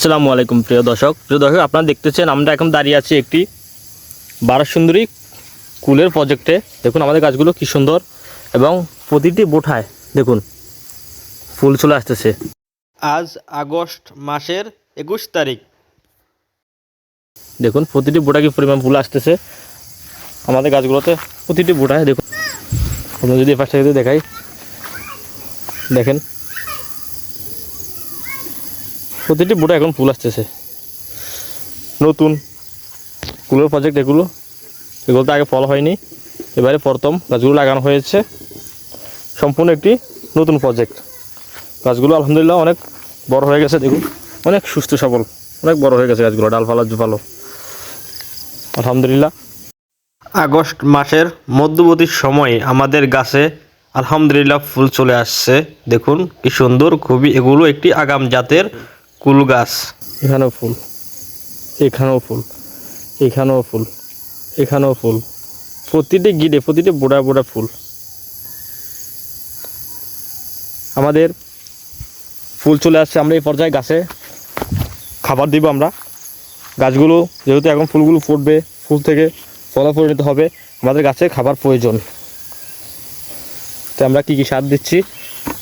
আসসালামু আলাইকুম প্রিয় দর্শক আপনারা দেখতেছেন আমরা এখন দাঁড়িয়ে আছি একটি বারোসুন্দরী কুলের প্রজেক্টে। দেখুন আমাদের গাছগুলো কি সুন্দর এবং প্রতিটি বোঠায় দেখুন ফুল চলে আসতেছে। আজ আগস্ট মাসের 21 তারিখ। দেখুন প্রতিটি বোটা কি পরিমাণ ফুল আসতেছে আমাদের গাছগুলোতে, প্রতিটি বোটায় দেখুন। আমরা যদি ফার্স্টে যদি দেখাই, দেখেন প্রতিটি বোটা এখন ফুল আসতেছে। নতুন কুলের প্রজেক্ট এগুলো তো আগে ফল হয়নি, এবারে প্রথম গাছগুলো লাগানো হয়েছে। সম্পূর্ণ একটি নতুন প্রজেক্ট। গাছগুলো আলহামদুলিল্লাহ অনেক বড় হয়ে গেছে, দেখুন অনেক সুস্থ সবল, অনেক বড় হয়ে গেছে গাছগুলো, ডালপালা জুপালো আলহামদুলিল্লাহ। আগস্ট মাসের মধ্যবর্তী সময়ে আমাদের গাছে আলহামদুলিল্লাহ ফুল চলে আসছে। দেখুন কি সুন্দর, খুবই এগুলো একটি আগাম জাতের কুল গাছ। এখানেও ফুল, এখানেও ফুল, এখানেও ফুল, এখানেও ফুল, প্রতিটি গিডে প্রতিটি বোড়া বোড়া ফুল। আমাদের ফুল চলে আসছে, আমরা এই পর্যায়ে গাছে খাবার দিব। আমরা গাছগুলো যেহেতু এখন ফুলগুলো ফুটবে, ফুল থেকে ফলে পরিণত হবে, আমাদের গাছে খাবার প্রয়োজন। তো আমরা কী কী সার দিচ্ছি,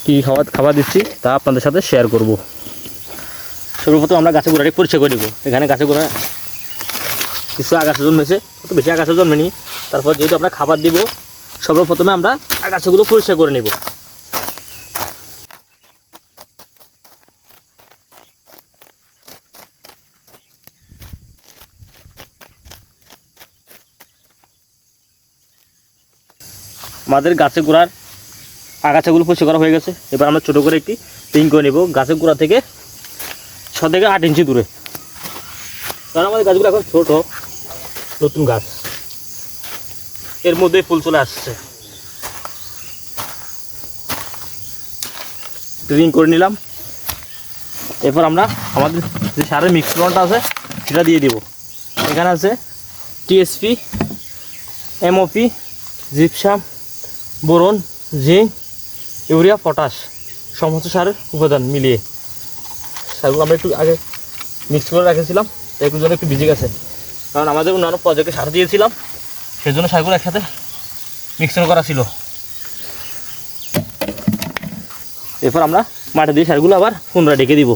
কী খাবার দিচ্ছি তা আপনাদের সাথে শেয়ার করব। সর্বপ্রথম আমরা গাছের গোড়াটি পরিষ্কার করে দেবো। এখানে গাছের গোড়া কিছু আগাছা জন্মেছে, অত বেশি আগাছা জন্মেনি। তারপর যেহেতু আমরা খাবার দিব, সর্বপ্রথমে আমরা আগাছাগুলো পরিষ্কার করে নেব। আমাদের গাছের গোড়ার আগাছাগুলো পরিষ্কার করা হয়ে গেছে। এবার আমরা ছোটো করে একটি রিং করে নেব গাছের গোড়া থেকে 6 থেকে 8 ইঞ্চি দূরে, কারণ আমাদের গাছগুলো এখন ছোটো, নতুন গাছ, এর মধ্যেই ফুল চলে আসছে। রিং করে নিলাম। এরপর আমরা আমাদের যে সারের মিশ্রণটা আছে সেটা দিয়ে দিব। এখানে আছে TSP, MOP, gypsum, boron, zinc, urea, potash, সমস্ত সারের উপাদান মিলিয়ে সারগুলো আমরা একটু আগে মিক্স করে রেখেছিলাম। এগুলোর জন্য একটু ভিজে গেছে, কারণ আমাদের অন্যান্য প্রজেক্টে সার দিয়েছিলাম, সেজন্য সারগুলো একসাথে মিক্সচার করা ছিল। এরপর আমরা মাটি দিয়ে সারগুলো আবার পুনরায় ঢেকে দিব।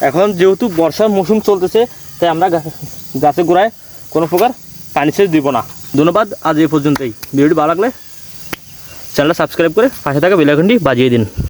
এখন যেহেতু বর্ষার মৌসুম চলতেছে, তাই আমরা গাছের গোড়ায় কোনো প্রকার পানি সেচ দিব না। ধন্যবাদ, আজ এই পর্যন্তই। ভিডিওটি ভালো লাগলে চ্যানেলটা সাবস্ক্রাইব করে পাশে থাকা বেল আইকনটি বাজিয়ে দিন।